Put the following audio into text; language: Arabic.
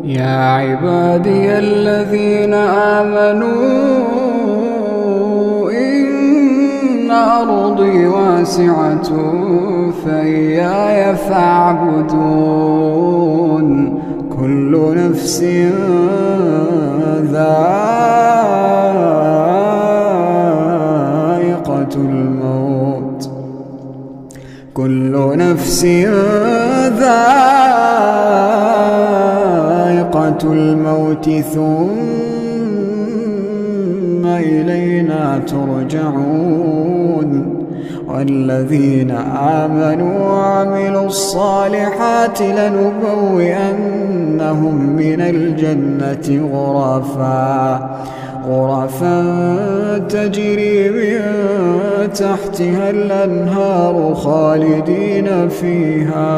يا عبادي الذين آمنوا إن أرضي واسعة فإياي فاعبدون. كل نفس ذائقة الموت، كل نفس ذائقة الموت ثم إلينا ترجعون. والذين آمنوا وعملوا الصالحات لنبوئنهم من الجنة غرفا تجري من تحتها الأنهار خالدين فيها.